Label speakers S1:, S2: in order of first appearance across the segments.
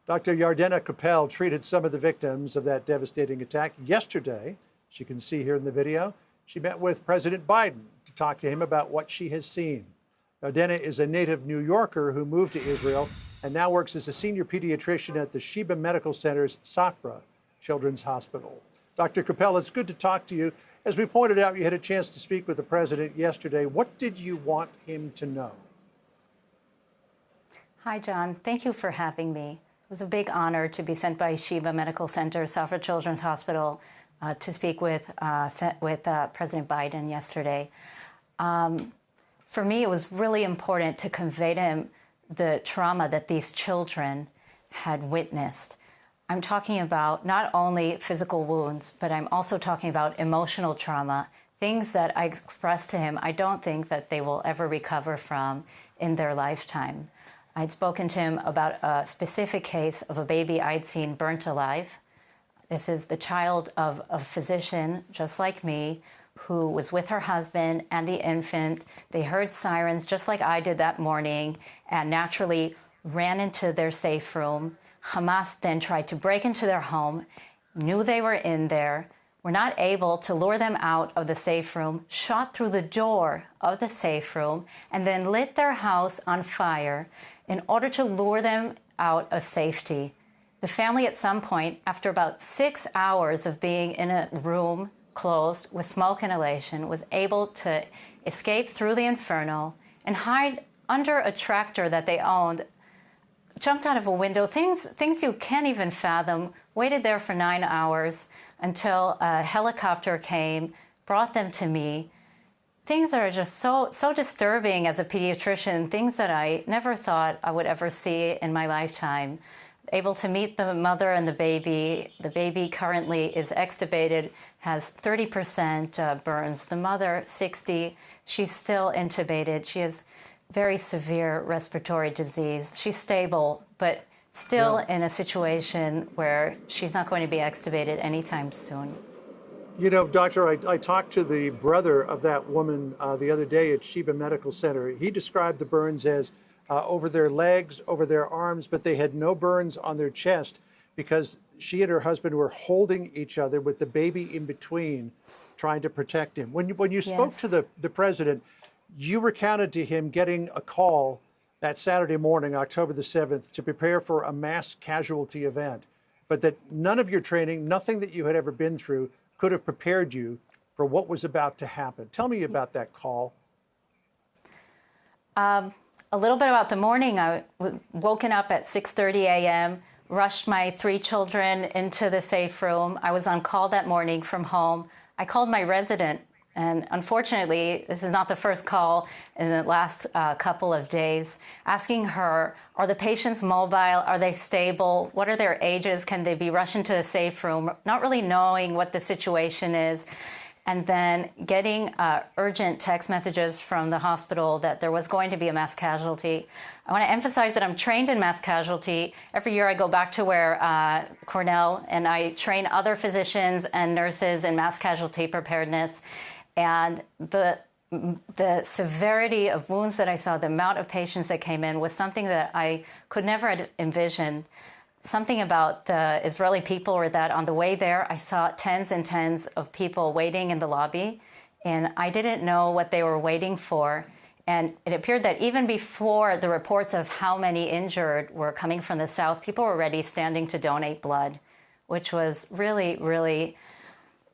S1: Dr. Jordanna Koppel treated some of the victims of that devastating attack yesterday. As you can see here in the video, she met with President Biden to talk to him about what she has seen. Jordanna is a native New Yorker who moved to Israel and now works as a senior pediatrician at the Sheba Medical Center's Safra Children's Hospital. Dr. Koppel, it's good to talk to you. As we pointed out, you had a chance to speak with the president yesterday. What did you want him to know?
S2: Hi, John. Thank you for having me. It was a big honor to be sent by Sheba Medical Center, Safra Children's Hospital, to speak with President Biden yesterday. For me, it was really important to convey to him the trauma that these children had witnessed. I'm talking about not only physical wounds, but I'm also talking about emotional trauma, things that I expressed to him I don't think that they will ever recover from in their lifetime. I'd spoken to him about a specific case of a baby I'd seen burnt alive. This is the child of a physician, just like me, who was with her husband and the infant. They heard sirens just like I did that morning and naturally ran into their safe room. Hamas then tried to break into their home, knew they were in there, were not able to lure them out of the safe room, shot through the door of the safe room, and then lit their house on fire in order to lure them out of safety. The family at some point, after about 6 hours of being in a room closed with smoke inhalation, was able to escape through the inferno and hide under a tractor that they owned, jumped out of a window, things you can't even fathom, waited there for 9 hours until a helicopter came, brought them to me. Things that are just so disturbing as a pediatrician, things that I never thought I would ever see in my lifetime. Able to meet the mother and the baby. The baby currently is extubated, has 30% burns. The mother, 60. She's still intubated. She has very severe respiratory disease. She's stable, but still in a situation where she's not going to be extubated anytime soon.
S1: You know, doctor, I talked to the brother of that woman the other day at Sheba Medical Center. He described the burns as over their legs, over their arms, but they had no burns on their chest because she and her husband were holding each other with the baby in between, trying to protect him. When you spoke to the president, you recounted to him getting a call that Saturday morning, October the 7th, to prepare for a mass casualty event, but that none of your training, nothing that you had ever been through, could have prepared you for what was about to happen. Tell me about that call.
S2: A little bit about the morning. I woken up at 6:30 a.m., rushed my 3 children into the safe room. I was on call that morning from home. I called my resident, and unfortunately, this is not the first call in the last couple of days, asking her, are the patients mobile? Are they stable? What are their ages? Can they be rushed into the safe room? Not really knowing what the situation is. And then getting urgent text messages from the hospital that there was going to be a mass casualty. I want to emphasize that I'm trained in mass casualty. Every year I go back to Cornell, and I train other physicians and nurses in mass casualty preparedness. And the severity of wounds that I saw, the amount of patients that came in, was something that I could never envision. Something about the Israeli people were that on the way there, I saw tens and tens of people waiting in the lobby, and I didn't know what they were waiting for. And it appeared that even before the reports of how many injured were coming from the south, people were already standing to donate blood, which was really, really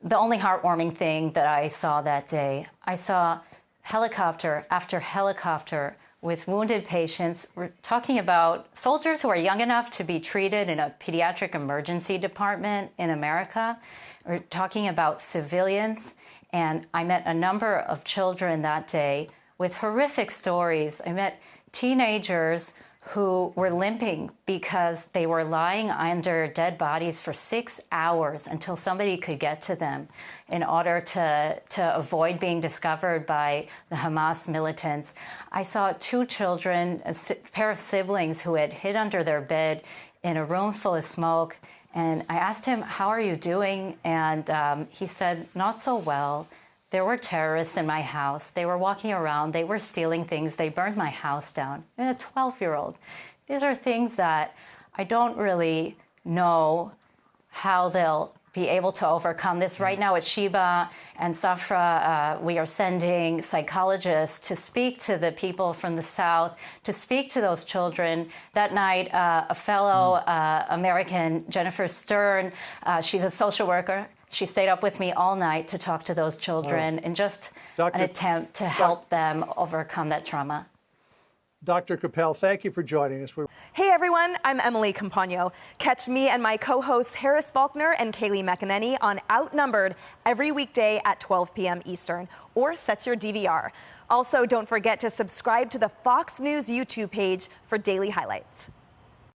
S2: the only heartwarming thing that I saw that day. I saw helicopter after helicopter with wounded patients. We're talking about soldiers who are young enough to be treated in a pediatric emergency department in America. We're talking about civilians. And I met a number of children that day with horrific stories. I met teenagers who were limping because they were lying under dead bodies for 6 hours until somebody could get to them in order to avoid being discovered by the Hamas militants. I saw 2 children, a pair of siblings who had hid under their bed in a room full of smoke. And I asked him, how are you doing? And he said, not so well. There were terrorists in my house. They were walking around. They were stealing things. They burned my house down. And a 12-year-old. These are things that I don't really know how they'll be able to overcome this. Right now at Sheba and Safra, we are sending psychologists to speak to the people from the South, to speak to those children. That night, a fellow American, Jennifer Stern, she's a social worker. She stayed up with me all night to talk to those children in just an attempt to help them overcome that trauma.
S1: Dr. Koppel, thank you for joining us.
S3: Hey everyone, I'm Emily Campagno. Catch me and my co-hosts Harris Faulkner and Kaylee McEnany on Outnumbered every weekday at 12 p.m. Eastern, or set your DVR. Also, don't forget to subscribe to the Fox News YouTube page for daily highlights.